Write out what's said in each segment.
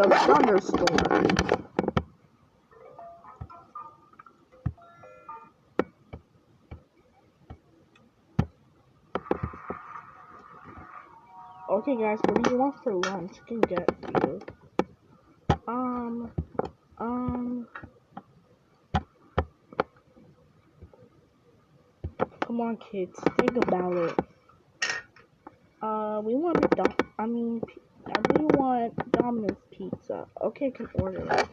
the thunderstorm. Okay guys, what do you want for lunch? I can get you. Come on kids, think about it. We want we want Domino's pizza. Okay, can order it.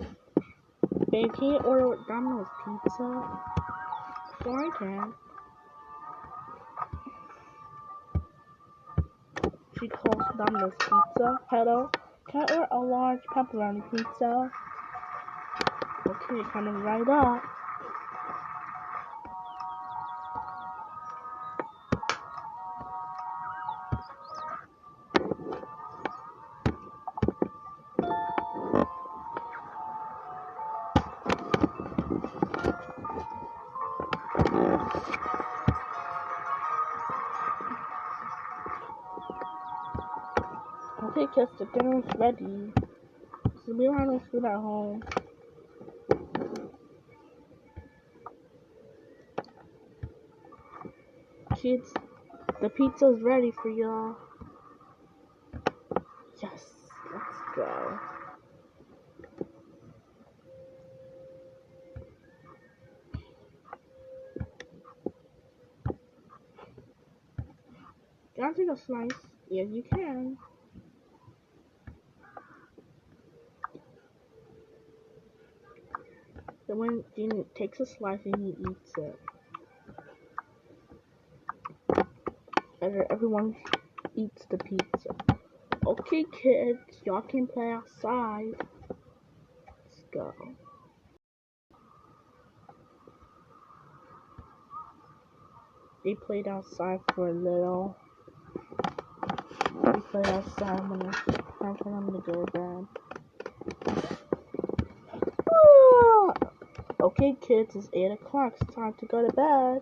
Babe, can you order Domino's pizza? Sure I can. She calls Domino's pizza. Hello? Can I order a large pepperoni pizza? Okay, coming right up. Okay, kids, the dinner's ready. So we don't have no food at home. Kids, the pizza's ready for y'all. Yes, let's go. Can I take a slice? Yes, you can. Then when Gene takes a slice and he eats it. And everyone eats the pizza. Okay, kids, y'all can play outside. Let's go. They played outside for a little. They played outside when it's time for them to go to bed. Okay, kids, it's 8 o'clock. It's time to go to bed.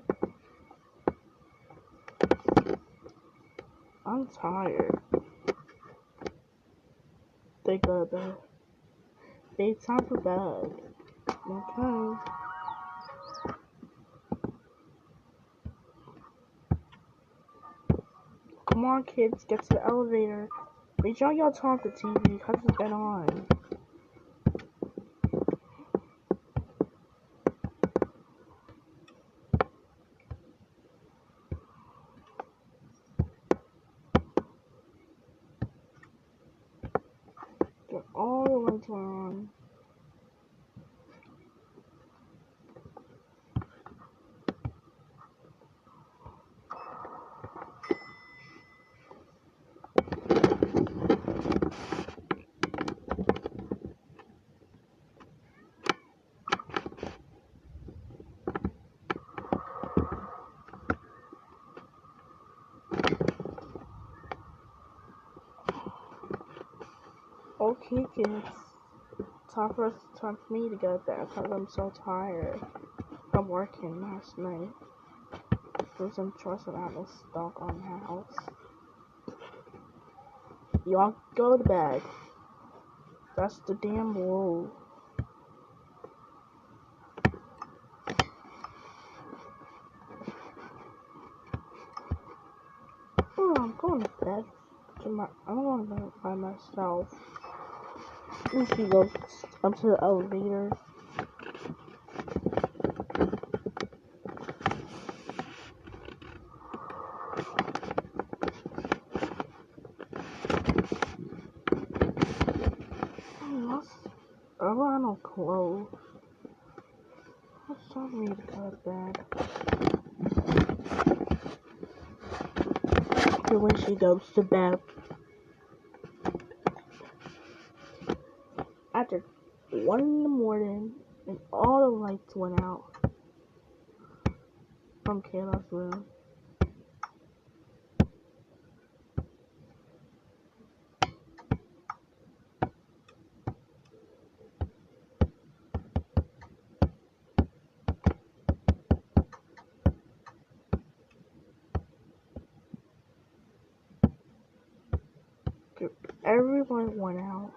I'm tired. They go to bed. It's time for bed. Okay. Come on, kids, get to the elevator. Make sure y'all turn off the TV because it's been on. Get all the lights on. Okay, kids. Time for me to go to bed because I'm so tired from working last night. There's some chores that I have to stock on the house. Y'all go to bed. That's the damn rule. Oh, I'm going to bed. I don't want to bed by myself. And she goes up to the elevator. I want no clothes. It's time for me to go to bed. So when she goes to bed, after 1 in the morning, and all the lights went out from Kayla's room. Everyone went out.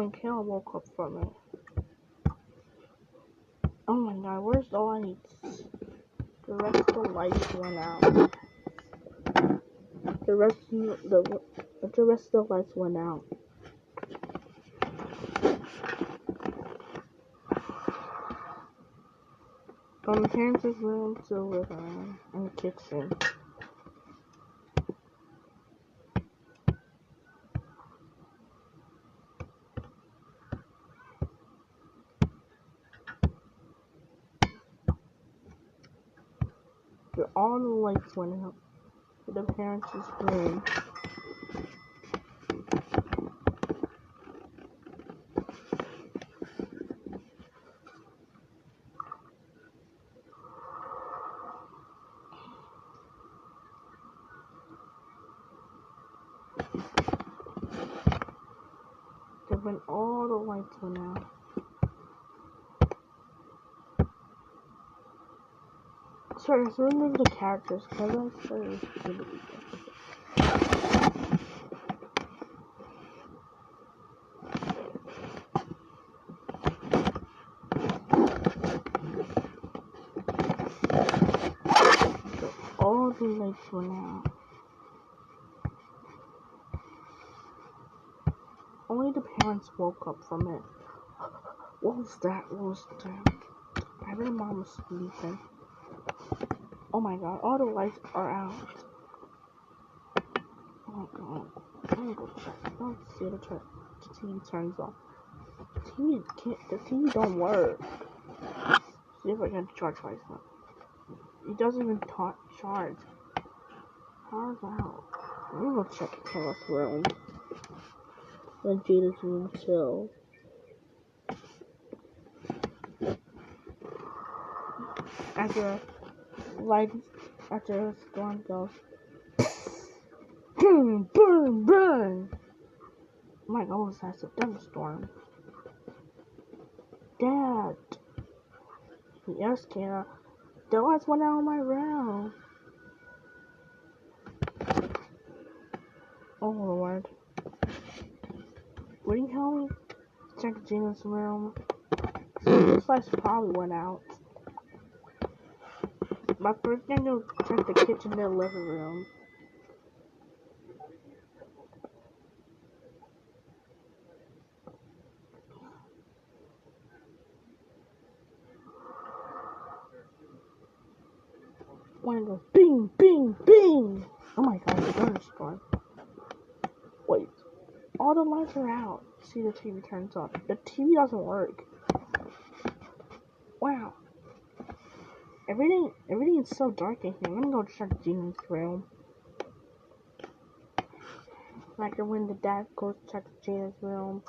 when Kayla woke up from it. Oh my god, where's the lights? The rest of the lights went out. The rest of the lights went out. From the parents' room to the living room and the kitchen. All the lights went out to the parents' room. When all the lights went out. Sorry, so remove the characters because I started to all the lights went out. Only the parents woke up from it. What was that? What was that? I heard mom was sleeping. Oh my god, all the lights are out. Oh my god. I'm gonna go check. Let's see the TV turns off. The TV don't work. See if I can charge myself. It doesn't even charge. How's that? I'm gonna go check Kayla's room. Then Jada's room too. After the storm goes, boom, boom, boom. Oh my god, that's a thunderstorm. Dad. Yes, Kayla. The lights went out of my room. Oh Lord. What do you tell me? Check Gina's room. This lights probably went out. My first thing to check the kitchen and the living room. When it goes bing, bing, bing. Oh my god, the thunderstorm. Wait, all the lights are out. See, the TV turns off. The TV doesn't work. Wow. Everything is so dark in here. I'm gonna go check Gina's room. Like when the dad goes to check Gina's room.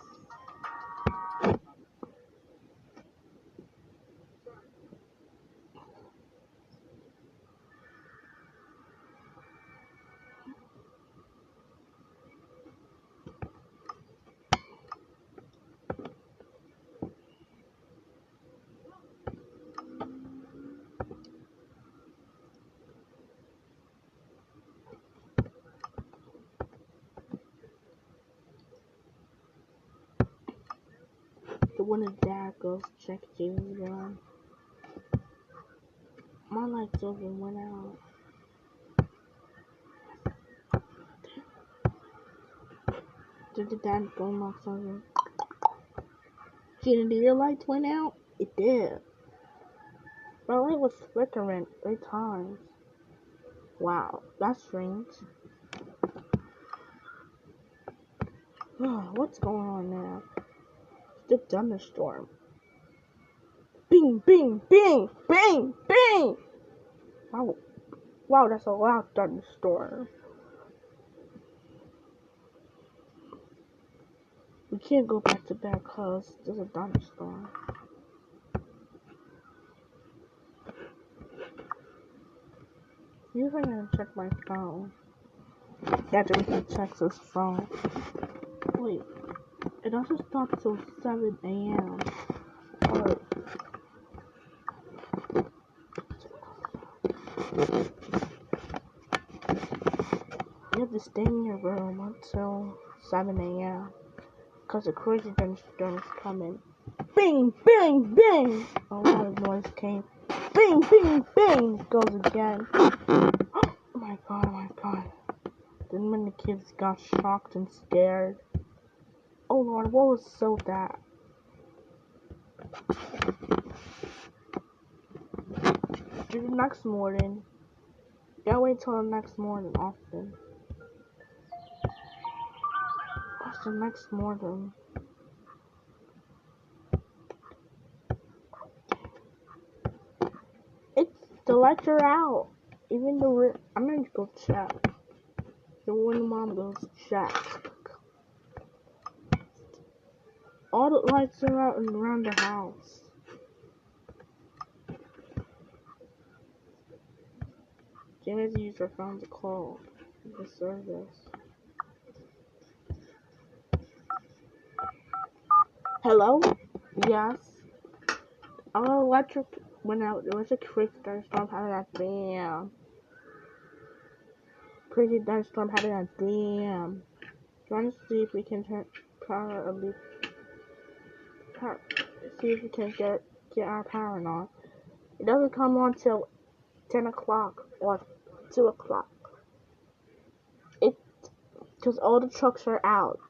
So when the dad goes to check Gina's room. My lights over went out. Did the dad go knock something? Gina, did your lights went out? It did. My light was flickering 3 times. Wow, that's strange. What's going on now? The thunderstorm. Bing, bing, bing, bing, bing! Wow, that's a loud thunderstorm. We can't go back to bed because there's a thunderstorm. See if I can check my phone. After we can check his phone. Wait, it doesn't stop till 7 a.m. Oh. You have to stay in your room until 7 a.m. Because the crazy thunderstorm is coming. Bing, bing, bing! A lot of noise came. Bing, bing, bing! It goes again. Oh my god, oh my god. Then when the kids got shocked and scared. Oh lord, what was so that? The next morning. Gotta wait till the next morning often. What's the next morning? The lights are out. Even though I'm gonna go check. So when mom goes check. All the lights are out and around the house. Jamie's used her phone to call the service. Hello? Yes. Our electric went out. There was a crazy thunderstorm having a damn. Crazy thunderstorm having a damn. Trying to see if we can turn power a bit. See if we can get our power on. It doesn't come on till 10 o'clock or 2 o'clock. Because all the trucks are out.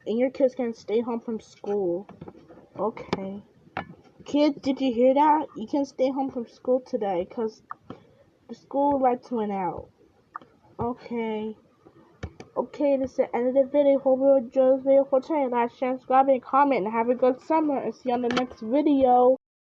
And your kids can stay home from school. Okay. Kids, did you hear that? You can stay home from school today because the school lights went out. Okay. Okay, this is the end of the video. Hope you enjoyed this video for today. Like, share, subscribe, and comment. And have a good summer. And see you on the next video.